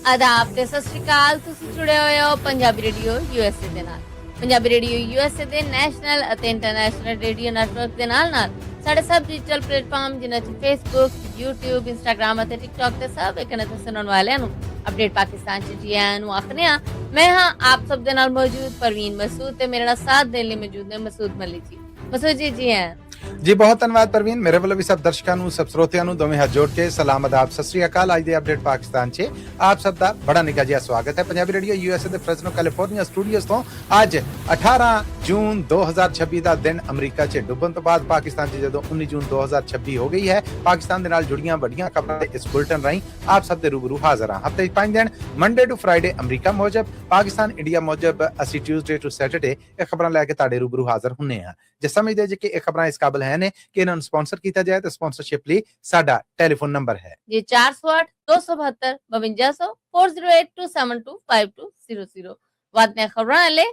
आदाब ते सत श्री अकाल। तुसी जुड़े होए हो पंजाबी रेडियो यूएसए दे नाल। पंजाबी रेडियो यूएसए दे नैशनल अते इंटरनेशनल रेडियो नेटवर्क दे नाल साडे सब डिजिटल प्लेटफॉर्म जिन्हां च फेसबुक, यूट्यूब, इंस्टाग्राम अते टिकटॉक ते सब इक ने सुनने वाले नु अपडेट पाकिस्तान च जी आयां नु आखने आ। मैं हां आप सब दे नाल मौजूद परवीन मसूद ते मेरे नाल साथ देने लई मौजूद ने मसूद मलिक जी। मसूद जी आयां जी। बहुत धन्यवाद परवीन। मेरे वालों भी सब दर्शकों ਨੂੰ सब ਸਰੋਤਿਆਂ ਨੂੰ ਦੋਵੇਂ ਹੱਥ ਜੋੜ ਕੇ ਸਲਾਮ ਆਦਾਬ ਸਤਿ ਸ੍ਰੀ ਅਕਾਲ। ਅੱਜ ਦੇ ਅਪਡੇਟ ਪਾਕਿਸਤਾਨ 'ਚ ਆਪ ਸਭ ਦਾ ਬੜਾ ਨਿੱਘਾ ਜਿਹਾ ਸਵਾਗਤ ਹੈ। ਪੰਜਾਬੀ ਰੇਡੀਓ ਯੂਐਸਏ ਦੇ ਫ੍ਰੈਸਨੋ ਕੈਲੀਫੋਰਨੀਆ ਸਟੂਡੀਓਜ਼ ਤੋਂ ਅੱਜ 18 ਜੂਨ 2026 ਦਾ ਦਿਨ ਅਮਰੀਕਾ 'ਚ ਡੁੱਬਣ ਤੋਂ ਬਾਅਦ ਪਾਕਿਸਤਾਨ 'ਚ ਜਦੋਂ 19 ਜੂਨ 2026 ਹੋ ਗਈ ਹੈ, ਪਾਕਿਸਤਾਨ ਦੇ ਨਾਲ ਜੁੜੀਆਂ ਵੱਡੀਆਂ ਖਬਰਾਂ ਦੇ ਇਸ ਬੁਲਟਨ ਰਾਹੀਂ ਆਪ ਸਭ ਦੇ ਰੂਬਰੂ ਹਾਜ਼ਰ ਹਾਂ। ਹਫ਼ਤੇ 'ਚ 5 ਦਿਨ ਮੰਡੇ ਟੂ ਫਰਾਈਡੇ ਅਮਰੀਕਾ ਮੁਜਬ, ਪਾਕਿਸਤਾਨ ਇੰਡੀਆ ਮੁਜਬ ਅਸੀਂ ਟਿਊਜ਼ਡੇ ਟੂ ਸੈਟਰਡੇ ਇਹ ਖਬਰਾਂ ਲੈ ਕੇ ਤੁਹਾਡੇ ਰੂਬਰੂ ਹਾਜ਼ਰ ਹੁੰਨੇ ਹਾਂ। ਜੇ ਸਮਝਦੇ ਜੇ ਕਿ ਇਹ ਖਬਰਾਂ ਇਸ ਕਾਬਲ ਹੈ ਨੇ ਕਿ ਇਹਨਾਂ ਨੂੰ ਸਪਾਂਸਰ ਕੀਤਾ ਜਾਏ ਤਾਂ ਸਪਾਂਸਰਸ਼ਿਪ ਲਈ ਸਾਡਾ ਟੈਲੀਫੋਨ ਨੰਬਰ ਹੈ ਜੀ 408 272 5200 4082725200। बाद में खबरां ले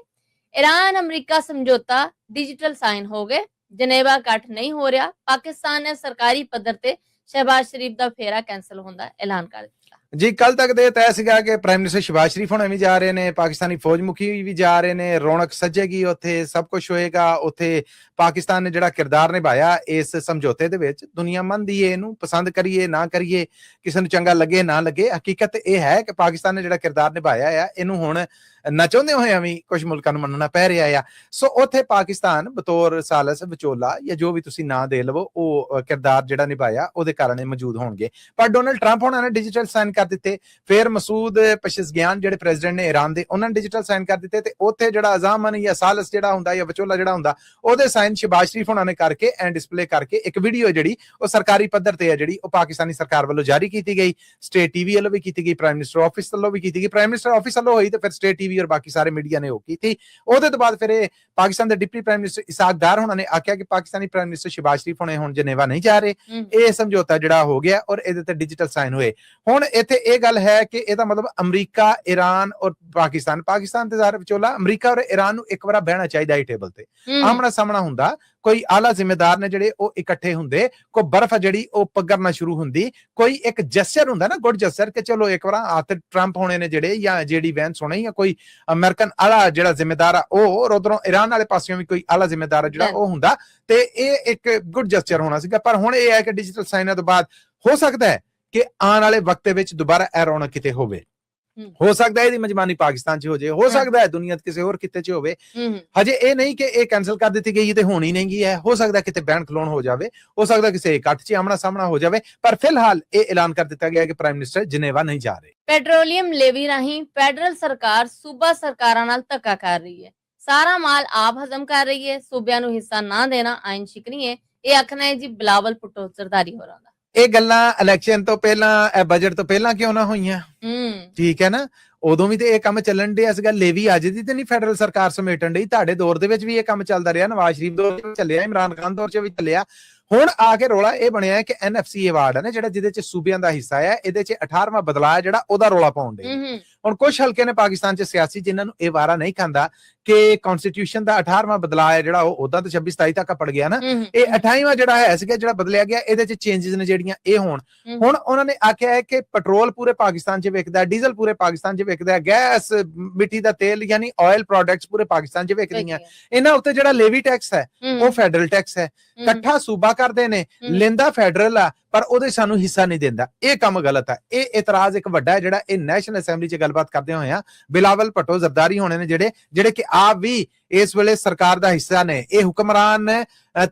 ईरान अमेरिका समझौता डिजिटल साइन हो गए, जनेवा इकट्ठ नहीं हो रहा। पाकिस्तान ने सरकारी पद्धर ते शहबाज शरीफ दा फेरा कैंसल होने का ऐलान कर दिया जी। कल तक ਦੇ ਤੈਅ ਸੀਗਾ ਕਿ ਪ੍ਰਾਈਮ ਮਿਨਿਸਟਰ ਸ਼ਹਿਬਾਜ਼ ਸ਼ਰੀਫ ਹੁਣੇ ਵੀ ਜਾ ਰਹੇ ਨੇ, ਪਾਕਿਸਤਾਨੀ ਫੌਜ ਮੁਖੀ ਵੀ ਜਾ ਰਹੇ ਨੇ, ਰੌਣਕ ਸੱਜੇਗੀ, ਉੱਥੇ ਸਭ ਕੁਝ ਹੋਏਗਾ। ਉੱਥੇ ਪਾਕਿਸਤਾਨ ਨੇ ਜਿਹੜਾ ਕਿਰਦਾਰ ਨਿਭਾਇਆ ਇਸ ਸਮਝੌਤੇ ਦੇ ਵਿੱਚ, ਦੁਨੀਆ ਮੰਨਦੀ ਏ ਇਹਨੂੰ, ਪਸੰਦ ਕਰੀਏ ਨਾ ਕਰੀਏ, ਕਿਸੇ ਨੂੰ ਚੰਗਾ ਲੱਗੇ ਨਾ ਲੱਗੇ, ਹਕੀਕਤ ਇਹ ਹੈ ਕਿ ਪਾਕਿਸਤਾਨ ਨੇ ਜਿਹੜਾ ਕਿਰਦਾਰ ਨਿਭਾਇਆ ਆ ਇਹਨੂੰ ਹੁਣ ਨਾ ਚਾਹੁੰਦੇ ਹੋਇਆ ਵੀ ਕੁਝ ਮੁਲਕਾਂ ਨੂੰ ਮੰਨਣਾ ਪੈ ਰਿਹਾ ਆ। ਸੋ ਉੱਥੇ ਪਾਕਿਸਤਾਨ ਬਤੌਰ ਸਾਲਸ ਵਿਚੋਲਾ ਜਾਂ ਜੋ ਵੀ ਤੁਸੀਂ ਨਾਂ ਦੇ ਲਵੋ ਉਹ ਕਿਰਦਾਰ ਜਿਹੜਾ ਨਿਭਾਇਆ ਉਹਦੇ ਕਾਰਨ ਮੌਜੂਦ ਹੋਣਗੇ। ਪਰ ਡੋਨਲਡ ਟਰੰਪ ਹੋਣਾ ਨੇ ਡਿਜੀਟਲ ਸਾਈਨ ਕਰ ਦਿੱਤੇ, ਫਿਰ ਮਸੂਦ ਪਸ਼ਿਜ਼ਗਿਆਨ ਜਿਹੜੇ ਪ੍ਰੈਜ਼ੀਡੈਂਟ ਨੇ ਈਰਾਨ ਦੇ ਉਹਨਾਂ ਨੇ ਡਿਜੀਟਲ ਸਾਈਨ ਕਰ ਦਿੱਤੇ, ਤੇ ਉੱਥੇ ਜਿਹੜਾ ਅਜ਼ਾਮਨ ਜਾਂ ਸਾਲਸ ਜਿਹੜਾ ਹੁੰਦਾ ਜਾਂ ਵਿਚੋਲਾ ਜਿਹੜਾ ਹੁੰਦਾ ਉਹਦੇ ਸਾਈਨ ਸ਼ਹਿਬਾਜ਼ ਸ਼ਰੀਫ ਹੋਣਾ ਨੇ ਕਰਕੇ ਐਂਡ ਡਿਸਪਲੇ ਕਰਕੇ ਇੱਕ ਵੀਡੀਓ ਜਿਹੜੀ ਉਹ ਸਰਕਾਰੀ ਪੱਧਰ ਤੇ ਹੈ ਜਿਹੜੀ ਉਹ ਪਾਕਿਸਤਾਨੀ ਸਰਕਾਰ ਵੱਲੋਂ ਜਾਰੀ ਕੀਤੀ ਗਈ, ਸਟੇਟ ਟੀਵੀ ਵੱਲੋਂ ਵੀ ਕੀਤੀ ਗਈ, ਪ੍ਰਾਈਮ ਮਿਨਿਸਟਰ ਆਫਿਸ ਵੱਲੋਂ ਵੀ ਕੀਤੀ ਗਈ। ਪ੍ਰਾਈਮ ਮਿਨਿਸਟਰ ਆਫਿਸ ਵੱਲੋਂ ਹੋਈ ਤੇ ਫਿਰ ਸਟੇਟ ਟੀਵੀ ਔਰ ਬਾਕੀ ਸਾਰੇ ਮੀਡੀਆ ਨੇ ਉਹ ਕੀਤੀ। ਉਹਦੇ ਤੋਂ ਬਾਅਦ ਫਿਰ ਇਹ ਪਾਕਿਸਤਾਨ ਦੇ ਡਿਪਟੀ ਪ੍ਰਾਈਮ ਮਿਨਿਸਟਰ ਇਸਾਕ ਦਾਰ ਹੋਣਾ ਨੇ ਆਖਿਆ ਕਿ ਪਾਕਿਸਤਾਨੀ ਪ੍ਰਾਈਮ ਮਿਨਿਸਟਰ ਸ਼ਹਿਬਾਜ਼ ਸ਼ਰੀਫ ਹੋਣੇ ਹੁਣ ਜਨੇਵਾ ਨਹੀਂ ਜਾ ਰਹੇ, ਇਹ ਸਮਝੌਤਾ ਜਿਹੜਾ ਹੋ ਗਿਆ ਔਰ ਇਹਦੇ ਤੇ ਡਿਜੀਟਲ ਸਾਈਨ ਹੋਏ। ਹੁਣ ਇੱਥੇ ਇਹ ਗੱਲ ਹੈ ਕਿ ਇਹਦਾ ਮਤਲਬ ਅਮਰੀਕਾ, ਈਰਾਨ ਔਰ ਪਾਕਿਸਤਾਨ ਤੇ ਜ਼ਾਹਿਰ ਵਿਚੋਲਾ ਅਮਰੀਕਾ ਔਰ ਈਰਾਨ ਨੂੰ ਇੱਕ ਵਾਰ ਬਹਿਣਾ ਚਾਹੀਦਾ ਹੈ ਟੇਬਲ ਤੇ, ਆਮਣਾ ਸਾਹਮਣਾ ਹੁੰਦਾ, ਕੋਈ ਆਲਾ ਜ਼ਿੰਮੇਦਾਰ ਨੇ ਜਿਹੜੇ ਉਹ ਇਕੱਠੇ ਹੁੰਦੇ, ਕੋਈ ਬਰਫ਼ ਜਿਹੜੀ ਉਹ ਪਗਰਨਾ ਸ਼ੁਰੂ ਹੁੰਦੀ, ਕੋਈ ਇੱਕ ਜੈਸਚਰ ਹੁੰਦਾ ਨਾ, ਗੁੱਡ ਜੈਸਚਰ ਕਿ ਚਲੋ ਇੱਕ ਵਾਰ ਹੱਥ ਟਰੰਪ ਹੋਣੇ ਨੇ ਜਿਹੜੇ ਜਾਂ ਜਿਹੜੀ ਵੈਂਸ ਹੋਣੇ ਜਾਂ ਕੋਈ ਅਮਰੀਕਨ ਆਲਾ ਜਿਹੜਾ ਜ਼ਿੰਮੇਦਾਰ ਆ ਉਹ, ਔਰ ਉਧਰੋਂ ਈਰਾਨ ਵਾਲੇ ਪਾਸਿਓਂ ਵੀ ਕੋਈ ਆਲਾ ਜ਼ਿੰਮੇਦਾਰ ਜਿਹੜਾ ਉਹ ਹੁੰਦਾ, ਤੇ ਇਹ ਇੱਕ ਗੁੱਡ ਜੈਸਚਰ ਹੋਣਾ ਸੀਗਾ। ਪਰ ਹੁਣ ਇਹ ਹੈ ਕਿ ਡਿਜੀਟਲ ਸਾਈਨਾਂ ਤੋਂ ਬਾਅਦ ਹੋ ਸਕਦਾ ਹੈ ਕਿ ਆਉਣ ਵਾਲੇ ਵਕਤ ਵਿੱਚ ਦੁਬਾਰਾ ਇਹ ਰੌਣਕ ਕਿਤੇ ਹੋਵੇ, ਹੋ ਸਕਦਾ ਹੈ ਇਹਦੀ ਮਜਮਾਨੀ ਪਾਕਿਸਤਾਨ 'ਚ ਹੋ ਜਾਏ, ਹੋ ਸਕਦਾ ਹੈ ਦੁਨੀਆ ਦੇ ਕਿਸੇ ਹੋਰ ਕਿਤੇ 'ਚ ਹੋਵੇ। ਹਜੇ ਇਹ ਨਹੀਂ ਕਿ ਇਹ ਕੈਂਸਲ ਕਰ ਦਿੱਤੀ ਗਈ ਤੇ ਹੋਣੀ ਨਹੀਂ ਗਈ ਹੈ, ਹੋ ਸਕਦਾ ਕਿਤੇ ਬੈਨ ਖਲੋਣ ਹੋ ਜਾਵੇ, ਹੋ ਸਕਦਾ ਕਿਸੇ ਇਕੱਠ 'ਚ ਆਮਣਾ ਸਾਹਮਣਾ ਹੋ ਜਾਵੇ, ਪਰ ਫਿਲਹਾਲ ਇਹ ਐਲਾਨ ਕਰ ਦਿੱਤਾ ਗਿਆ ਕਿ ਪ੍ਰਾਈਮ ਮਿਨਿਸਟਰ ਜਨੇਵਾ ਨਹੀਂ ਜਾ ਰਹੇ। ਪੈਟਰੋਲੀਅਮ ਲੇਵੀ ਰਾਹੀਂ ਫੈਡਰਲ ਸਰਕਾਰ ਸੂਬਾ ਸਰਕਾਰਾਂ ਨਾਲ ਧੱਕਾ ਕਰ ਰਹੀ ਹੈ, ਸਾਰਾ ਮਾਲ ਆਪ ਹਜ਼ਮ ਕਰ ਰਹੀ ਹੈ, ਸੂਬਿਆਂ ਨੂੰ ਹਿੱਸਾ ਨਾ ਦੇਣਾ ਆਇਨ ਸ਼ਿਕਨੀ ਹੈ, ਇਹ ਆਖਣਾ ਹੈ ਜੀ ਬਿਲਾਵਲ ਭੁੱਟੋ ਜ਼ਰਦਾਰੀ ਹੋਰਾਂ ਦਾ। ਇਹ ਗੱਲਾਂ ਇਲੈਕਸ਼ਨ ਤੋਂ ਪਹਿਲਾਂ, ਬਜਟ ਤੋਂ ਪਹਿਲਾਂ ਕਿਉਂ ਨਾ ਹੋਈਆਂ? ਠੀਕ ਹੈ ਨਾ, ਉਦੋਂ ਵੀ ਤੇ ਇਹ ਕੰਮ ਚੱਲਣ ਡਿਆ ਸੀਗਾ। ਲੇਵੀ ਅੱਜ ਦੀ ਤੇ ਨਹੀਂ ਫੈਡਰਲ ਸਰਕਾਰ ਸਮੇਟਣ ਡਈ, ਤੁਹਾਡੇ ਦੌਰ ਦੇ ਵਿੱਚ ਵੀ ਇਹ ਕੰਮ ਚੱਲਦਾ ਰਿਹਾ, ਨਵਾਜ਼ ਸ਼ਰੀਫ ਦੌਰ 'ਚ ਵੀ ਚੱਲਿਆ, ਇਮਰਾਨ ਖਾਨ ਦੌਰ 'ਚ ਵੀ ਚੱਲਿਆ। ਹੁਣ ਆ ਕੇ ਰੌਲਾ ਇਹ ਬਣਿਆ ਕਿ NFC ਅਵਾਰਡ ਹੈ ਨਾ ਜਿਹੜਾ, ਜਿਹਦੇ 'ਚ ਸੂਬਿਆਂ ਦਾ ਹਿੱਸਾ ਹੈ, ਇਹਦੇ 'ਚ 18ਵਾਂ ਬਦਲਾਅ ਜਿਹੜਾ ਉਹਦਾ ਰੌਲਾ ਪਾਉਣ ਡੇ। ਹੁਣ ਕੁਝ ਹਲਕੇ ਨੇ ਪਾਕਿਸਤਾਨ 'ਚ ਸਿਆਸੀ ਜਿਨ੍ਹਾਂ ਨੂੰ ਇਹ ਵਾਰਾ ਨਹੀਂ ਖਾਂਦਾ ਕਿ ਕਨਸਟੀਟਿਊਸ਼ਨ ਦਾ 18ਵਾਂ ਬਦਲਾਅ ਹੈ ਜਿਹੜਾ ਉਹ ਉਦਾਂ ਤਾਂ 26-27 ਤੱਕ ਪੜ ਗਿਆ ਨਾ, ਇਹ 28ਵਾਂ ਜਿਹੜਾ ਹੈ ਸੀਗਾ ਜਿਹੜਾ ਬਦਲਿਆ ਗਿਆ, ਇਹਦੇ 'ਚ ਚੇਂਜਸ ਨੇ ਜਿਹੜੀਆਂ ਇਹ ਹੋਣ। ਹੁਣ ਉਹਨਾਂ ਨੇ ਆਖਿਆ ਹੈ ਕਿ ਪੈਟਰੋਲ ਪੂਰੇ ਪਾਕਿਸਤਾਨ 'ਚ ਵਿਕਦਾ, ਡੀਜ਼ਲ ਪੂਰੇ ਪਾਕਿਸਤਾਨ 'ਚ ਵਿਕਦਾ, ਗੈਸ, ਮਿੱਟੀ ਦਾ ਤੇਲ ਯਾਨੀ ਆਇਲ ਪ੍ਰੋਡਕਟਸ ਪੂਰੇ ਪਾਕਿਸਤਾਨ 'ਚ ਵਿਕਦੀਆਂ, ਇਹਨਾਂ ਉੱਤੇ ਜਿਹੜਾ ਲੇਵੀ ਟੈਕਸ ਹੈ ਉਹ ਫੈਡਰਲ ਟੈਕਸ ਹੈ। ਇਕੱਠਾ ਸੂਬਾ ਕਰਦੇ ਨੇ, ਲੈਂਦਾ ਫੈਡਰਲ ਆ, ਪਰ ਉਹਦੇ ਸਾਨੂੰ ਹਿੱਸਾ ਨਹੀਂ ਦਿੰਦਾ। ਇਹ ਕੰਮ ਗਲਤ ਹੈ। ਇਹ ਇਤਰਾਜ਼ ਇੱਕ ਵੱਡਾ ਹੈ ਜਿਹੜਾ ਇਹ ਨੈਸ਼ਨਲ ਅਸੈਂਬਲੀ 'ਚ ਗੱਲਬਾਤ ਕਰਦੇ ਹੋਏ ਆ ਬਿਲਾਵਲ ਭੁੱਟੋ ਜ਼ਰਦਾਰੀ ਹੋਣੇ ਨੇ ਜਿਹੜੇ ਕਿ ਆਪ ਵੀ ਇਸ ਵੇਲੇ ਸਰਕਾਰ ਦਾ ਹਿੱਸਾ ਨੇ, ਇਹ ਹੁਕਮਰਾਨ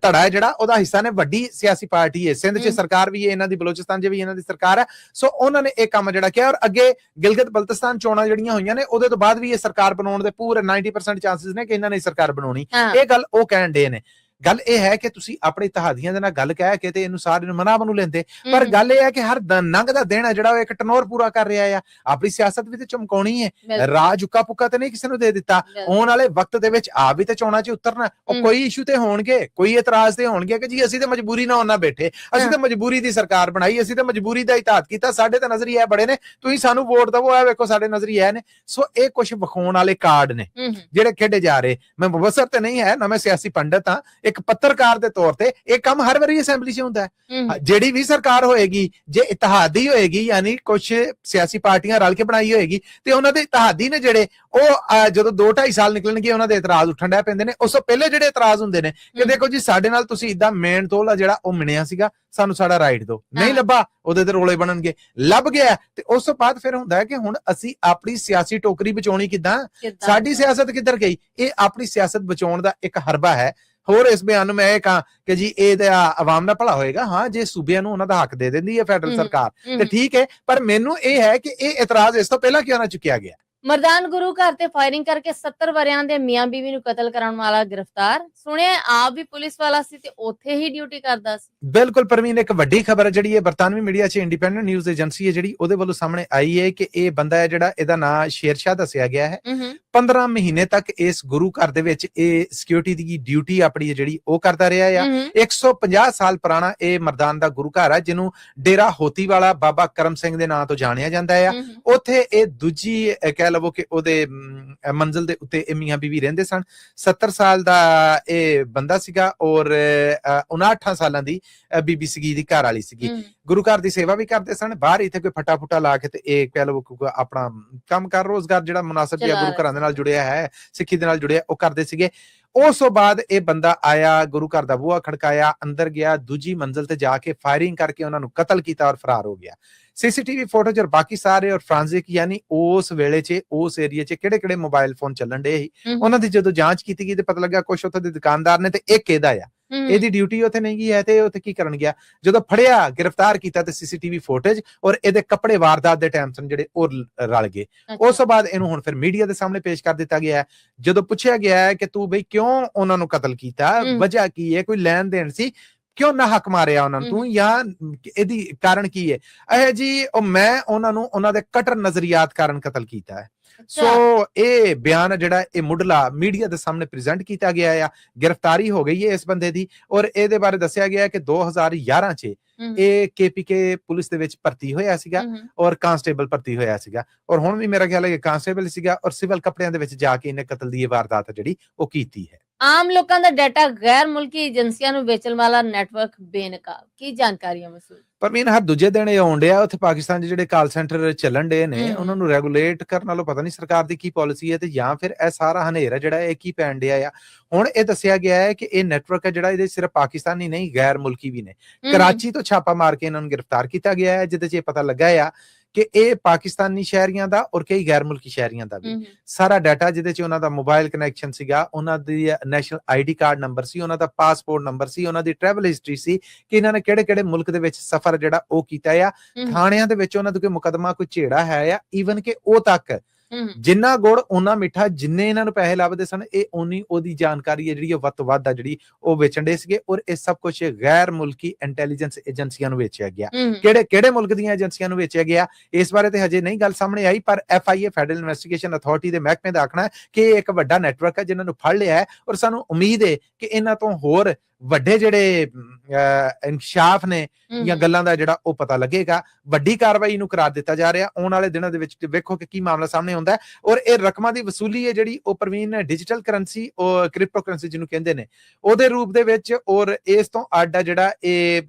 ਧੜਾ ਹੈ ਜਿਹੜਾ ਉਹਦਾ ਹਿੱਸਾ ਨੇ, ਵੱਡੀ ਸਿਆਸੀ ਪਾਰਟੀ ਹੈ, ਸਿੰਧ 'ਚ ਸਰਕਾਰ ਵੀ ਹੈ ਇਹਨਾਂ ਦੀ, ਬਲੋਚਿਸਤਾਨ 'ਚ ਵੀ ਇਹਨਾਂ ਦੀ ਸਰਕਾਰ ਹੈ। ਸੋ ਉਹਨਾਂ ਨੇ ਇਹ ਕੰਮ ਜਿਹੜਾ ਕਿਹਾ, ਔਰ ਅੱਗੇ ਗਿਲਗਿਤ ਬਲਤਿਸਤਾਨ ਚੋਣਾਂ ਜਿਹੜੀਆਂ ਹੋਈਆਂ ਨੇ ਉਹਦੇ ਤੋਂ ਬਾਅਦ ਵੀ ਇਹ ਸਰਕਾਰ ਬਣਾਉਣ ਦੇ ਪੂਰੇ 90% ਚਾਂਸਸ ਨੇ ਕਿ ਇਹਨਾਂ ਨੇ ਸਰਕਾਰ ਬਣਾਉਣੀ। ਇਹ ਗੱਲ ਉਹ ਕਹਿਣ ਡੇ ਨੇ। ਗੱਲ ਇਹ ਹੈ ਕਿ ਤੁਸੀਂ ਆਪਣੇ ਇਤਿਹਾਦੀਆਂ ਦੇ ਨਾਲ ਗੱਲ ਕਹਿ ਕੇ ਤੇ ਇਹਨੂੰ ਸਾਰੇ ਨੂੰ ਮਨਾ ਬਣੂ ਲੈਂਦੇ, ਪਰ ਗੱਲ ਇਹ ਹੈ ਕਿ ਹਰ ਨੰਗ ਦਾ ਦਿਨ ਹੈ ਜਿਹੜਾ ਉਹ ਇੱਕ ਟਨੋਰ ਪੂਰਾ ਕਰ ਰਿਹਾ ਆ। ਆਪਣੀ ਸਿਆਸਤ ਵੀ ਤੇ ਚਮਕਾਉਣੀ ਹੈ, ਰਾਜ ਉੱਕਾ ਪੁੱਕਾ ਤੇ ਨਹੀਂ ਕਿਸੇ ਨੂੰ ਦੇ ਦਿੱਤਾ। ਆਉਣ ਵਾਲੇ ਵਕਤ ਦੇ ਵਿੱਚ ਆਪ ਵੀ ਤੇ ਚੋਣਾਂ 'ਚ ਉਤਰਨਾ, ਉਹ ਕੋਈ ਇਸ਼ੂ ਤੇ ਹੋਣਗੇ, ਕੋਈ ਇਤਰਾਜ਼ ਤੇ ਹੋਣਗੇ ਕਿ ਜੀ ਅਸੀਂ ਤੇ ਮਜਬੂਰੀ ਨਾਲ ਉਹਨਾਂ ਬੈਠੇ, ਅਸੀਂ ਤੇ ਮਜਬੂਰੀ ਦੀ ਸਰਕਾਰ ਬਣਾਈ, ਅਸੀਂ ਤੇ ਮਜਬੂਰੀ ਦਾ ਇਤਾਅਤ ਕੀਤਾ, ਸਾਡੇ ਤੇ ਨਜ਼ਰੀਏ ਬੜੇ ਨੇ, ਤੁਸੀਂ ਸਾਨੂੰ ਵੋਟ ਦਵੋ, ਇਹ ਵੇਖੋ ਸਾਡੇ ਨਜ਼ਰੀਏ ਨੇ। ਸੋ ਇਹ ਕੁਝ ਵਿਖਾਉਣ ਵਾਲੇ ਕਾਰਡ ਨੇ ਜਿਹੜੇ ਖੇਡੇ ਜਾ ਰਹੇ। ਮੈਂ ਮੁਬਸਰ ਤੇ ਨਹੀਂ ਹੈ ਨਾ, ਮੈਂ ਸਿਆਸੀ ਪੰਡਤ ਹਾਂ, ਇੱਕ ਪੱਤਰਕਾਰ ਦੇ ਤੌਰ ਤੇ ਇਹ ਕੰਮ ਹਰ ਵਾਰੀ ਅਸੈਂਬਲੀ 'ਚ ਹੁੰਦਾ ਹੈ। ਜਿਹੜੀ ਵੀ ਸਰਕਾਰ ਹੋਏਗੀ, ਜੇ ਇਤਿਹਾਦੀ ਹੋਏਗੀ, ਯਾਨੀ ਕੁਝ ਸਿਆਸੀ ਪਾਰਟੀਆਂ ਰਲ ਕੇ ਬਣਾਈ ਹੋਏਗੀ, ਤੇ ਉਹਨਾਂ ਦੇ ਇਤਿਹਾਦੀ ਨੇ ਜਿਹੜੇ ਉਹ ਜਦੋਂ 2-2.5 ਸਾਲ ਨਿਕਲਣਗੇ ਉਹਨਾਂ ਦੇ ਇਤਰਾਜ਼ ਉੱਠਣ ਡੈ ਪੈਂਦੇ ਨੇ। ਉਸ ਤੋਂ ਪਹਿਲੇ ਜਿਹੜੇ ਇਤਰਾਜ਼ ਹੁੰਦੇ ਨੇ ਕਿ ਦੇਖੋ ਜੀ ਸਾਡੇ ਨਾਲ ਤੁਸੀਂ ਇਦਾਂ ਮੇਨ ਤੋਲ ਆ ਜਿਹੜਾ ਉਹ ਮਿਣਿਆ ਸੀਗਾ, ਸਾਨੂੰ ਸਾਡਾ ਰਾਈਟ ਦਿਓ, ਨਹੀਂ ਲੱਭਾ ਉਹਦੇ ਤੇ ਰੋਲੇ ਬਣਨਗੇ, ਲੱਭ ਗਿਆ ਤੇ ਉਸ ਤੋਂ ਬਾਅਦ ਫਿਰ ਹੁੰਦਾ ਹੈ ਕਿ ਹੁਣ ਅਸੀਂ ਆਪਣੀ ਸਿਆਸੀ ਟੋਕਰੀ ਬਚਾਉਣੀ ਕਿੱਦਾਂ, ਸਾਡੀ ਸਿਆਸਤ ਕਿੱਧਰ ਗਈ। ਇਹ ਆਪਣੀ ਸਿਆਸਤ ਬਚਾਉਣ ਦਾ ਇੱਕ ਹਰਬਾ ਹੈ। ਹੋਰ ਇਸ ਬਿਆਨ ਨੂੰ ਮੈਂ ਇਹ ਕਹਾਂ ਕਿ ਜੀ ਇਹ ਤਾਂ ਆਵਾਮ ਦਾ ਭਲਾ ਹੋਏਗਾ, ਹਾਂ ਜੇ ਸੂਬਿਆਂ ਨੂੰ ਉਹਨਾਂ ਦਾ ਹੱਕ ਦੇ ਦਿੰਦੀ ਹੈ ਫੈਡਰਲ ਸਰਕਾਰ ਤੇ ਠੀਕ ਹੈ, ਪਰ ਮੈਨੂੰ ਇਹ ਹੈ ਕਿ ਇਹ ਇਤਰਾਜ਼ ਇਸ ਤੋਂ ਪਹਿਲਾਂ ਕਿਉਂ ਨਾ ਚੁੱਕਿਆ ਗਿਆ। ਮਰਦਾਨ ਗੁਰੂ ਘਰ ਤੇ ਫਾਇਰਿੰਗ ਕਰਕੇ 70 ਵਰਿਆਂ ਦੇ ਮੀਆਂ ਬੀਵੀ ਨੂੰ ਕਤਲ ਕਰਨ ਵਾਲਾ ਗ੍ਰਿਫਤਾਰ। ਸੁਣਿਆ ਆਪ ਵੀ ਪੁਲਿਸ ਵਾਲਾ ਸੀ ਤੇ ਉੱਥੇ ਹੀ ਡਿਊਟੀ ਕਰਦਾ ਸੀ। ਬਿਲਕੁਲ ਪ੍ਰਵੀਨ, ਇੱਕ ਵੱਡੀ ਖਬਰ ਜਿਹੜੀ ਹੈ ਬਰਤਾਨਵੀ ਮੀਡੀਆ 'ਚ ਇੰਡੀਪੈਂਡੈਂਟ ਨਿਊਜ਼ ਏਜੰਸੀ ਹੈ ਜਿਹੜੀ ਉਹਦੇ ਵੱਲੋਂ ਸਾਹਮਣੇ ਆਈ ਹੈ ਕਿ ਇਹ ਬੰਦਾ ਹੈ ਜਿਹੜਾ ਇਹਦਾ ਨਾਂ ਸ਼ੇਰਸ਼ਾਹ ਦੱਸਿਆ ਗਿਆ ਹੈ। 15 ਮਹੀਨੇ ਤੱਕ ਇਸ ਗੁਰੂ ਘਰ ਦੇ ਵਿੱਚ ਇਹ ਸਿਕਿਉਰਿਟੀ ਦੀ ਡਿਊਟੀ ਆਪਣੀ ਜਿਹੜੀ ਉਹ ਕਰਦਾ ਰਿਹਾ ਆ। 150 ਸਾਲ ਪੁਰਾਣਾ ਇਹ ਮਰਦਾਨ ਦਾ ਗੁਰੂ ਘਰ ਹੈ ਜਿਹਨੂੰ ਡੇਰਾ ਹੋਤੀ ਵਾਲਾ ਬਾਬਾ ਕਰਮ ਸਿੰਘ ਦੇ ਨਾਂ ਤੋਂ ਜਾਣਿਆ ਜਾਂਦਾ ਆ। ਉੱਥੇ ਇਹ ਦੂਜੀ ਕਹਿ ਲਵੋ ਕਿ ਉਹਦੇ ਮੰਜ਼ਿਲ ਦੇ ਉੱਤੇ ਇਹ ਮੀਆਂ ਬੀਵੀ ਰਹਿੰਦੇ ਸਨ। 70 ਸਾਲ ਦਾ ਇਹ ਬੰਦਾ ਸੀਗਾ ਔਰ 59 ਸਾਲਾਂ ਦੀ ਬੀਬੀ ਸੀਗੀ, ਦੀ ਘਰ ਵਾਲੀ ਸੀਗੀ। ਗੁਰੂ ਘਰ ਦੀ ਸੇਵਾ ਵੀ ਕਰਦੇ ਸਨ। ਬਾਹਰ ਇੱਥੇ ਕੋਈ ਫਟਾ ਫੁੱਟਾ ਲਾ ਕੇ ਤੇ ਇਹ ਕਹਿ ਲਵੋ ਆਪਣਾ ਕੰਮ ਕਰ ਰੋਜ਼ਗਾਰ ਜਿਹੜਾ ਮੁਨਾਸਬ ਜਿਹਾ ਗੁਰੂ ਘਰਾਂ ਦੇ ਨਾਲ ਜੁੜਿਆ ਹੈ, ਸਿੱਖੀ ਦੇ ਨਾਲ ਜੁੜਿਆ, ਉਹ ਕਰਦੇ ਸੀਗੇ। ਉਸ ਤੋਂ ਬਾਅਦ ਇਹ ਬੰਦਾ ਆਇਆ, ਗੁਰੂ ਘਰ ਦਾ ਬੂਹਾ ਖੜਕਾਇਆ, ਅੰਦਰ ਗਿਆ, ਦੂਜੀ ਮੰਜ਼ਿਲ ਤੇ ਜਾ ਕੇ ਫਾਇਰਿੰਗ ਕਰਕੇ ਉਹਨਾਂ ਨੂੰ ਕਤਲ ਕੀਤਾ ਔਰ ਫਰਾਰ ਹੋ ਗਿਆ। ਸੀਸੀਟੀਵੀ ਫੋਟੋਜ ਔਰ ਬਾਕੀ ਸਾਰੇ ਔਰ ਫ੍ਰਾਂਸਿਕ ਯਾਨੀ ਉਸ ਵੇਲੇ 'ਚ ਉਸ ਏਰੀਆ 'ਚ ਕਿਹੜੇ ਮੋਬਾਈਲ ਫੋਨ ਚੱਲਣ ਡੇ ਸੀ, ਉਹਨਾਂ ਦੀ ਜਦੋਂ ਜਾਂਚ ਕੀਤੀ ਗਈ ਤੇ ਪਤਾ ਲੱਗਾ ਕੁਛ ਉੱਥੇ ਦੇ ਦੁਕਾਨਦਾਰ ਨੇ ਤੇ ਇੱਕ ਇਹਦਾ ਆ, ਇਹਦੀ ਡਿਊਟੀ ਉੱਥੇ ਨਹੀਂ ਗਈ ਹੈ ਤੇ ਉੱਥੇ ਕੀ ਕਰਨ ਗਿਆ। ਜਦੋਂ ਫੜਿਆ, ਗ੍ਰਿਫਤਾਰ ਕੀਤਾ ਤੇ ਸੀਸੀਟੀਵੀ ਫੁਟੇਜ ਔਰ ਇਹਦੇ ਕੱਪੜੇ ਵਾਰਦਾਤ ਦੇ ਟਾਈਮ ਸਨ ਜਿਹੜੇ ਉਹ ਰਲ ਗਏ। ਉਸ ਤੋਂ ਬਾਅਦ ਇਹਨੂੰ ਹੁਣ ਫਿਰ ਮੀਡੀਆ ਦੇ ਸਾਹਮਣੇ ਪੇਸ਼ ਕਰ ਦਿੱਤਾ ਗਿਆ ਹੈ। ਜਦੋਂ ਪੁੱਛਿਆ ਗਿਆ ਹੈ ਕਿ ਤੂੰ ਬਈ ਕਿਉਂ ਉਹਨਾਂ ਨੂੰ ਕਤਲ ਕੀਤਾ, ਵਜ੍ਹਾ ਕੀ ਹੈ, ਕੋਈ ਲੈਣ ਦੇਣ ਸੀ, ਕਿਉਂ ਨਾ ਹੱਕ ਮਾਰਿਆ ਉਹਨਾਂ ਨੂੰ ਤੂੰ, ਜਾਂ ਇਹਦੀ ਕਾਰਨ ਕੀ ਹੈ, ਇਹ ਜੀ ਉਹ ਮੈਂ ਉਹਨਾਂ ਨੂੰ ਉਹਨਾਂ ਦੇ ਕਟਰ ਨਜ਼ਰੀਆਤ ਕਾਰਨ ਕਤਲ ਕੀਤਾ ਹੈ। ਸੋ ਇਹ ਬਿਆਨ ਜਿਹੜਾ ਇਹ ਮੁੱਢਲਾ ਮੀਡੀਆ ਦੇ ਸਾਹਮਣੇ ਪ੍ਰੈਜ਼ੈਂਟ ਕੀਤਾ ਗਿਆ ਆ। ਗ੍ਰਿਫਤਾਰੀ ਹੋ ਗਈ ਹੈ ਇਸ ਬੰਦੇ ਦੀ ਔਰ ਇਹਦੇ ਬਾਰੇ ਦੱਸਿਆ ਗਿਆ ਕਿ 2011 ਚ ਇਹ KPK ਪੁਲਿਸ ਦੇ ਵਿੱਚ ਭਰਤੀ ਹੋਇਆ ਸੀਗਾ ਔਰ ਕਾਂਸਟੇਬਲ ਭਰਤੀ ਹੋਇਆ ਸੀਗਾ ਔਰ ਹੁਣ ਵੀ ਮੇਰਾ ਖਿਆਲ ਹੈ ਕਿ ਕਾਂਸਟੇਬਲ ਸੀਗਾ ਔਰ ਸਿਵਲ ਕੱਪੜਿਆਂ ਦੇ ਵਿੱਚ ਜਾ ਕੇ ਇਹਨੇ ਕਤਲ ਦੀ ਇਹ ਵਾਰਦਾਤ ਜਿਹੜੀ ਉਹ ਕੀਤੀ ਹੈ। ਆਮ ਲੋਕਾਂ ਦਾ ਡਾਟਾ ਗੈਰ ਮੁਲਕੀ ਏਜੰਸੀਆਂ ਨੂੰ ਵੇਚਣ ਵਾਲਾ ਨੈਟਵਰਕ ਬੇਨਕਾਬ, ਕੀ ਜਾਣਕਾਰੀਆਂ ਮਸੂਦ? ਪਰਵੀਨ, ਹਰ ਦੂਜੇ ਦਿਨ ਇਹ ਆਉਣ ਡਿਆ ਉੱਥੇ ਪਾਕਿਸਤਾਨ 'ਚ ਜਿਹੜੇ ਕਾਲ ਸੈਂਟਰ ਚੱਲਣ ਡੇ ਨੇ ਉਹਨਾਂ ਨੂੰ ਰੈਗੂਲੇਟ ਕਰਨ ਨਾਲੋਂ ਪਤਾ ਨਹੀਂ ਸਰਕਾਰ ਦੀ ਕੀ ਪਾਲਿਸੀ ਹੈ ਤੇ ਜਾਂ ਫਿਰ ਇਹ ਸਾਰਾ ਹਨੇਰਾ ਜਿਹੜਾ ਇਹ ਕੀ ਪੈਣ ਡਿਆ ਆ। ਹੁਣ ਇਹ ਦੱਸਿਆ ਗਿਆ ਹੈ ਕਿ ਇਹ ਨੈਟਵਰਕ ਹੈ ਜਿਹੜਾ ਇਹਦੇ ਸਿਰਫ ਪਾਕਿਸਤਾਨੀ ਨਹੀਂ ਗੈਰ ਮੁਲਕੀ ਵੀ ਨੇ। ਕਰਾਚੀ ਤੋਂ ਛਾਪਾ ਮਾਰ ਕੇ ਇਹਨਾਂ ਨੂੰ ਗ੍ਰਿਫਤਾਰ ਕੀਤਾ ਗਿਆ ਹੈ ਜਿਹਦੇ 'ਚ ਇਹ ਪਤਾ ਲੱਗਾ ਆ ਕਿ ਇਹ ਪਾਕਿਸਤਾਨੀ ਸ਼ਹਿਰੀਆਂ ਦਾ ਔਰ ਕਈ ਗੈਰ ਮੁਲਕੀ ਸ਼ਹਿਰੀਆਂ ਦਾ ਵੀ ਸਾਰਾ ਡਾਟਾ, ਜਿਹਦੇ 'ਚ ਉਹਨਾਂ ਦਾ ਮੋਬਾਈਲ ਕਨੈਕਸ਼ਨ ਸੀਗਾ, ਉਹਨਾਂ ਦੀ ਨੈਸ਼ਨਲ ID ਕਾਰਡ ਨੰਬਰ ਸੀ, ਉਹਨਾਂ ਦਾ ਪਾਸਪੋਰਟ ਨੰਬਰ ਸੀ, ਉਹਨਾਂ ਦੀ ਟਰੈਵਲ ਹਿਸਟਰੀ ਸੀ ਕਿ ਇਹਨਾਂ ਨੇ ਕਿਹੜੇ ਮੁਲਕ ਦੇ ਵਿੱਚ ਸਫ਼ਰ ਜਿਹੜਾ ਉਹ ਕੀਤਾ ਆ। ਥਾਣਿਆਂ ਦੇ ਵਿੱਚ ਉਹਨਾਂ ਦਾ ਕੋਈ ਮੁਕੱਦਮਾ, ਕੋਈ ਝੇੜਾ ਹੈ ਆ, ਈਵਨ ਕਿ ਉਹ ਤੱਕ ਜਿੰਨਾ ਗੁੜ ਉਹਨਾਂ ਮਿੱਠਾ, ਜਿੰਨੇ ਇਹਨਾਂ ਨੂੰ ਪੈਸੇ ਲੱਭਦੇ ਸਨ ਇਹ ਉਨੀ ਉਹਦੀ ਜਾਣਕਾਰੀ ਹੈ ਜਿਹੜੀ ਉਹ ਵੱਧ ਤੋਂ ਵੱਧ ਆ ਜਿਹੜੀ ਉਹ ਵੇਚਣ ਦੇ ਸੀਗੇ ਔਰ ਇਹ ਸਭ ਕੁਝ ਗੈਰ ਮੁਲਕੀ ਇੰਟੈਲੀਜੈਂਸ ਏਜੰਸੀਆਂ ਨੂੰ ਵੇਚਿਆ ਗਿਆ। ਕਿਹੜੇ ਮੁਲਕ ਦੀਆਂ ਏਜੰਸੀਆਂ ਨੂੰ ਵੇਚਿਆ ਗਿਆ ਇਸ ਬਾਰੇ ਤੇ ਹਜੇ ਨਹੀਂ ਗੱਲ ਸਾਹਮਣੇ ਆਈ, ਪਰ FIA ਫੈਡਰਲ ਇਨਵੈਸਟੀਗੇਸ਼ਨ ਅਥਾਰਟੀ ਦੇ ਮਹਿਕਮੇ ਦਾ ਆਖਣਾ ਹੈ ਕਿ ਇਹ ਇੱਕ ਵੱਡਾ ਨੈਟਵਰਕ ਹੈ ਜਿਨ੍ਹਾਂ ਨੂੰ ਫੜ ਲਿਆ ਹੈ ਔਰ ਸਾਨੂੰ ਉਮੀਦ ਹੈ ਕਿ ਇਹਨਾਂ ਤੋਂ ਹੋਰ ਵੱਡੇ ਜਿਹੜੇ ਇਨਕਸ਼ਾਫ ਨੇ ਜਾਂ ਗੱਲਾਂ ਦਾ ਜਿਹੜਾ ਉਹ ਪਤਾ ਲੱਗੇਗਾ। ਵੱਡੀ ਕਾਰਵਾਈ ਨੂੰ ਕਰਾਰ ਦਿੱਤਾ ਜਾ ਰਿਹਾ। ਆਉਣ ਵਾਲੇ ਦਿਨਾਂ ਦੇ ਵਿੱਚ ਵੇਖੋ ਕਿ ਕੀ ਮਾਮਲਾ ਸਾਹਮਣੇ ਆਉਂਦਾ ਹੈ ਔਰ ਇਹ ਰਕਮਾਂ ਦੀ ਵਸੂਲੀ ਹੈ ਜਿਹੜੀ ਉਹ ਪ੍ਰਵੀਨ ਡਿਜੀਟਲ ਕਰੰਸੀ ਔਰ ਕ੍ਰਿਪਟੋ ਕਰੰਸੀ ਜਿਹਨੂੰ ਕਹਿੰਦੇ ਨੇ ਉਹਦੇ ਰੂਪ ਦੇ ਵਿੱਚ ਔਰ ਇਸ ਤੋਂ ਅੱਡ ਆ ਜਿਹੜਾ ਇਹ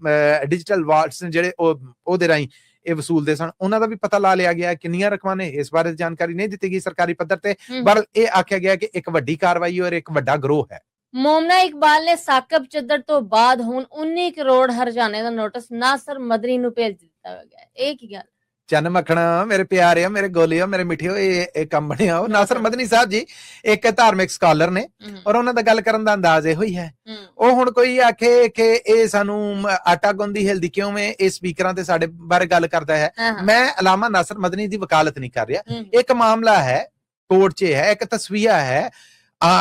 ਡਿਜੀਟਲ ਵਾਲਟਸ ਜਿਹੜੇ ਉਹਦੇ ਰਾਹੀਂ ਇਹ ਵਸੂਲਦੇ ਸਨ। ਉਹਨਾਂ ਦਾ ਵੀ ਪਤਾ ਲਾ ਲਿਆ ਗਿਆ ਕਿੰਨੀਆਂ ਰਕਮਾਂ ਨੇ, ਇਸ ਬਾਰੇ ਜਾਣਕਾਰੀ ਨਹੀਂ ਦਿੱਤੀ ਗਈ ਸਰਕਾਰੀ ਪੱਧਰ ਤੇ, ਪਰ ਇਹ ਆਖਿਆ ਗਿਆ ਕਿ ਇੱਕ ਵੱਡੀ ਕਾਰਵਾਈ ਔਰ ਇੱਕ ਵੱਡਾ ਗਰੋਹ ਹੈ। ਮੋਮਨਾ ਇਕਬਾਲ ਨੇ ਸਾਕਬ ਚੱਦਰ ਤੋਂ ਬਾਅਦ ਹੁਣ 19 ਕਰੋੜ ਹਰਜਾਨੇ ਦਾ ਨੋਟਿਸ ਨਾਸਰ ਮਦਨੀ ਨੂੰ ਭੇਜ ਦਿੱਤਾ ਗਿਆ। ਇਹ ਕੀ ਗੱਲ? ਚੰਨ ਮੱਖਣਾ, ਮੇਰੇ ਪਿਆਰਿਓ, ਮੇਰੇ ਗੋਲਿਓ, ਮੇਰੇ ਮਿੱਠਿਓ, ਇਹ ਕੰਮ ਬਣਿਆ। ਉਹ ਨਾਸਰ ਮਦਨੀ ਸਾਹਿਬ ਜੀ ਇੱਕ ਧਾਰਮਿਕ ਸਕਾਲਰ ਨੇ ਔਰ ਉਹਨਾਂ ਦਾ ਗੱਲ ਕਰਨ ਦਾ ਅੰਦਾਜ਼ ਇਹੋ ਹੀ ਹੈ। ਉਹ ਹੁਣ ਕੋਈ ਆਖੇ ਕਿ ਇਹ ਸਾਨੂੰ ਆਟਾ ਗੁੰਦੀ ਹਿਲਦੀ ਕਿਉਂ ਏ, ਇਹ ਸਪੀਕਰਾਂ ਤੇ ਸਾਡੇ ਬਾਰੇ ਗੱਲ ਕਰਦਾ ਹੈ। ਮੈਂ ਅਲਾਮਾ ਨਾਸਰ ਮਦਨੀ ਦੀ ਵਕਾਲਤ ਨਹੀਂ ਕਰ ਰਿਹਾ। ਇੱਕ ਮਾਮਲਾ ਹੈ, ਕੋਰਟ 'ਚ ਹੈ, ਇੱਕ ਤਸਵੀਆ ਹੈ।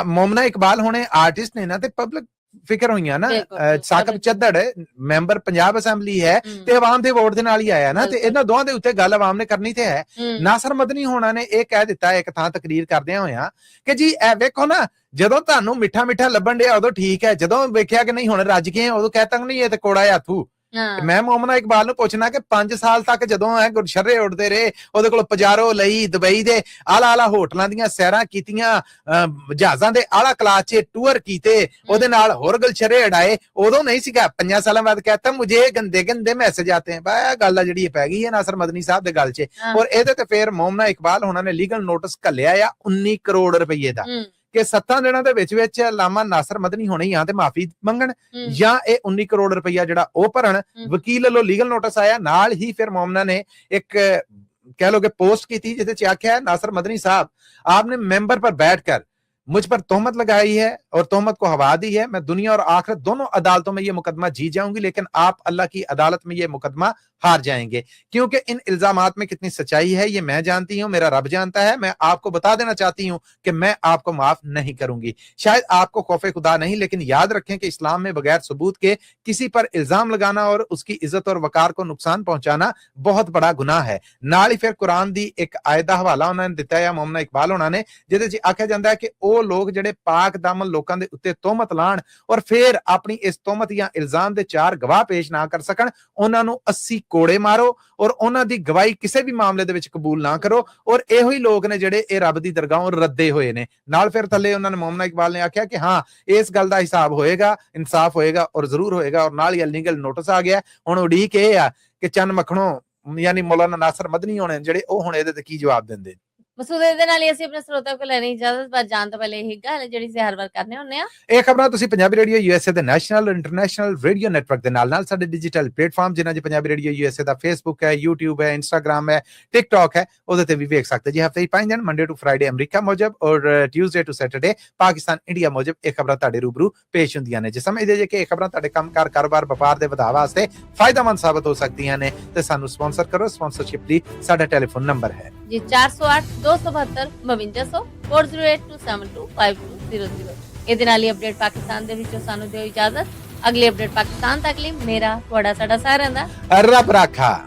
ਮੋਮਨਾ ਇਕਬਾਲ ਹੁਣੇ ਆਰਟਿਸਟ ਨੇ ਨਾ ਤੇ ਪਬਲਿਕ ਫਿਕਰ ਹੋਈਆਂ ਨਾ। ਸਾਕਬ ਚੱਦੜ ਮੈਂਬਰ ਪੰਜਾਬ ਅਸੈਂਬਲੀ ਹੈ ਤੇ ਆਵਾਮ ਦੇ ਵੋਟ ਦੇ ਨਾਲ ਹੀ ਆਇਆ ਨਾ, ਤੇ ਇਹਨਾਂ ਦੋਹਾਂ ਦੇ ਉੱਤੇ ਗੱਲ ਆਵਾਮ ਨੇ ਕਰਨੀ ਤੇ ਹੈ। ਨਾਸਰ ਮਦਨੀ ਹੋਣਾ ਨੇ ਇਹ ਕਹਿ ਦਿੱਤਾ ਇੱਕ ਥਾਂ ਤਕਰੀਰ ਕਰਦਿਆਂ ਹੋਇਆ ਕਿ ਜੀ ਇਹ ਵੇਖੋ ਨਾ, ਜਦੋਂ ਤੁਹਾਨੂੰ ਮਿੱਠਾ ਲੱਭਣ ਡਿਆ ਉਦੋਂ ਠੀਕ ਹੈ, ਜਦੋਂ ਵੇਖਿਆ ਕਿ ਨਹੀਂ ਹੁਣ ਰੱਜ ਗਏ ਉਦੋਂ ਕਹਿ ਤੰਗ ਨਹੀਂ ਇਹ ਤੇ ਕੋੜਾ ਹੱਥੂ। ਹਾਂ ਮੈਂ ਮੋਮਨਾ ਇਕਬਾਲ ਨੂੰ ਪੁੱਛਣਾ ਕਿ 5 ਸਾਲ ਤੱਕ ਜਦੋਂ ਇਹ ਗੁਰਸ਼ਰੇ ਉੱਡਦੇ ਰਹੇ, ਉਹਦੇ ਕੋਲ ਪਜਾਰੋ ਲਈ, ਦੁਬਈ ਦੇ ਆਲਾ ਹੋਟਲਾਂ ਦੀਆਂ ਸੈਰਾਂ ਕੀਤੀਆਂ, ਜਹਾਜ਼ਾਂ ਦੇ ਆਲਾ ਕਲਾਸ 'ਚ ਟੂਰ ਕੀਤੇ, ਉਹਦੇ ਨਾਲ ਹੋਰ ਗੁਲਸ਼ਰੇ ਉਡਾਏ, ਉਦੋਂ ਨਹੀਂ ਸੀਗਾ। 5 ਸਾਲਾਂ ਬਾਅਦ कहता मुझे गंदे गंदे मैसेज आते हैं। बा गल ਜਿਹੜੀ ਪੈ ਗਈ ਹੈ ਨਾਸਰ ਮਦਨੀ ਸਾਹਿਬ ਦੇ ਗੱਲ 'ਚ। ਔਰ ਇਹਦੇ ਤੇ ਫਿਰ ਮੋਮਨਾ ਇਕਬਾਲ ਉਹਨਾਂ ਨੇ ਲੀਗਲ ਨੋਟਿਸ ਘੱਲਿਆ ਆ 19 ਕਰੋੜ ਰੁਪਏ ਦਾ ਕਿ 7 ਦਿਨਾਂ ਦੇ ਵਿੱਚ ਲਾਮਾ ਨਾਸਰ ਮਦਨੀ ਹੋਣੇ ਜਾਂ ਤੇ ਮਾਫੀ ਮੰਗਣ ਜਾਂ ਇਹ 19 ਕਰੋੜ ਰੁਪਇਆ ਜਿਹੜਾ ਉਹ ਭਰਨ। ਵਕੀਲ ਵੱਲੋਂ ਲੀਗਲ ਨੋਟਿਸ ਆਇਆ, ਨਾਲ ਹੀ ਫਿਰ ਮੋਮਨਾ ਨੇ ਇੱਕ कह लो कि पोस्ट की थी जिसे आख्या है नासर मदनी साहब आपने मेंबर पर बैठकर मुझ पर तोहमत लगाई है और तोहमत को हवा दी है। मैं दुनिया और आखिरत दोनों अदालतों में ये मुकदमा जीत जाऊंगी, लेकिन आप अल्लाह की अदालत में ये मुकदमा हार जाएंगे, क्योंकि इन इल्जामात में कितनी सच्चाई है ये मैं जानती हूं, मेरा रब जानता है। मैं आपको बता देना चाहती हूं कि मैं आपको माफ नहीं करूंगी। शायद आपको खौफे खुदा नहीं, लेकिन याद रखें कि इस्लाम में बगैर सबूत के किसी पर इल्जाम लगाना और उसकी इज्जत और वकार को नुकसान पहुंचाना बहुत बड़ा गुनाह है। नाल ही फिर कुरान दी एक आयत दा हवाला उन्होंने दिता है मोमना इकबाल होना ने, जिहदे च आख्या जांदा है कि ਉਹ ਲੋਕ ਜਿਹੜੇ ਪਾਕ ਦਾਮਨ ਲੋਕਾਂ ਦੇ ਉੱਤੇ ਤੋਹਮਤ ਲਾਣ ਔਰ ਫਿਰ ਆਪਣੀ ਇਸ ਤੋਹਮਤ ਜਾਂ ਇਲਜ਼ਾਮ ਦੇ 4 ਗਵਾਹ ਪੇਸ਼ ਨਾ ਕਰ ਸਕਣ, ਉਹਨਾਂ ਨੂੰ 80 ਕੋੜੇ ਮਾਰੋ ਔਰ ਉਹਨਾਂ ਦੀ ਗਵਾਹੀ ਕਿਸੇ ਵੀ ਮਾਮਲੇ ਦੇ ਵਿੱਚ ਕਬੂਲ ਨਾ ਕਰੋ। ਔਰ ਇਹੋ ਹੀ ਲੋਕ ਨੇ ਜਿਹੜੇ ਇਹ ਰੱਬ ਦੀ ਦਰਗਾਹੋਂ ਰੱਦੇ ਹੋਏ ਨੇ। ਨਾਲ ਫਿਰ ਥੱਲੇ ਉਹਨਾਂ ਨੇ ਮੋਮਨਾ ਇਕਬਾਲ ਨੇ ਆਖਿਆ ਕਿ ਹਾਂ ਇਸ ਗੱਲ ਦਾ ਹਿਸਾਬ ਹੋਏਗਾ, ਇਨਸਾਫ ਹੋਏਗਾ ਔਰ ਜ਼ਰੂਰ ਹੋਏਗਾ। ਔਰ ਨਾਲ ਹੀ ਲੀਗਲ ਨੋਟਿਸ ਆ ਗਿਆ। ਹੁਣ ਉਡੀਕ ਇਹ ਆ ਕਿ ਚੰਨ ਮੱਖਣੋਂ ਯਾਨੀ ਮੌਲਾਨਾ ਨਾਸਰ ਮਦਨੀ ਹੋਣੇ ਜਿਹੜੇ ਉਹ ਹੁਣ ਇਹਦੇ ਤੇ ਕੀ ਜਵਾਬ ਦਿੰਦੇ। ਮਸੂਦ ਇਹਦੇ ਨਾਲ ਹੀ ਅਸੀਂ ਆਪਣੇ ਸਰੋਤਿਆਂ ਕੋਲ ਲੈਣੀ ਇਜਾਜ਼ਤ, ਪਰ ਜਾਣ ਤੋਂ ਪਹਿਲੇ ਇਹ ਗੱਲ ਜਿਹੜੀ ਅਸੀਂ ਹਰ ਵਾਰ ਕਰਨੇ ਹੁੰਦੇ ਆ। ਇਹ ਖਬਰਾਂ ਤੁਸੀਂ ਪੰਜਾਬੀ ਰੇਡੀਓ ਯੂਐਸਏ ਦੇ ਨੈਸ਼ਨਲ ਇੰਟਰਨੈਸ਼ਨਲ ਰੇਡੀਓ ਨੈਟਵਰਕ ਦੇ ਨਾਲ ਸਾਡੇ ਡਿਜੀਟਲ ਪਲੇਟਫਾਰਮ ਜਿਨ੍ਹਾਂ 'ਚ ਪੰਜਾਬੀ ਰੇਡੀਓ ਯੂਐਸਏ ਦਾ ਫੇਸਬੁੱਕ ਹੈ, YouTube ਹੈ, ਇੰਸਟਾਗ੍ਰਾਮ ਹੈ, ਟਿਕਟੌਕ ਹੈ, ਉਹਦੇ ਤੇ ਵੀ ਵੇਖ ਸਕਦੇ ਜੀ। ਹਫਤੇ 5 ਦਿਨ ਮੰਡੇ ਟੂ ਫਰਾਈਡੇ ਅਮਰੀਕਾ ਮੁਜਬ ਔਰ Tuesday to Saturday Pakistan India ਮੁਜਬ ਇਹ ਖਬਰਾਂ ਤੁਹਾਡੇ ਰੂਬਰੂ ਪੇਸ਼ ਹੁੰਦੀਆਂ ਨੇ। ਜੇ ਸਮਝਦੇ ਜੇ ਕਿ ਇਹ ਖਬਰਾਂ ਤੁਹਾਡੇ ਕੰਮਕਾਰ, ਕਾਰੋਬਾਰ, ਵਪਾਰ ਦੇ ਵਧਾਅ ਵਾਸਤੇ ਫਾਇਦਾਮੰਦ ਸਾਬਤ ਹੋ ਸਕਦੀਆਂ ਨੇ ਤੇ ਸਾਨੂੰ ਸਪਾਂਸਰ ਕਰੋ। ਸਪਾਂਸਰਸ਼ਿਪ ਲਈ ਸਾਡਾ ਟੈਲੀਫੋਨ ਨੰਬਰ ਹੈ ਜੀ 408 272 5200 4082725200। ਇਹਦੇ ਨਾਲ ਹੀ ਅਪਡੇਟ ਪਾਕਿਸਤਾਨ ਦੇ ਵਿੱਚੋਂ ਸਾਨੂੰ ਦਿਓ ਇਜਾਜ਼ਤ। ਅਗਲੀ ਅਪਡੇਟ ਪਾਕਿਸਤਾਨ ਤੱਕ ਲਈ ਮੇਰਾ ਤੁਹਾਡਾ ਸਾਡਾ ਸਾਰਿਆਂ ਦਾ ਰੱਬ ਰਾਖਾ।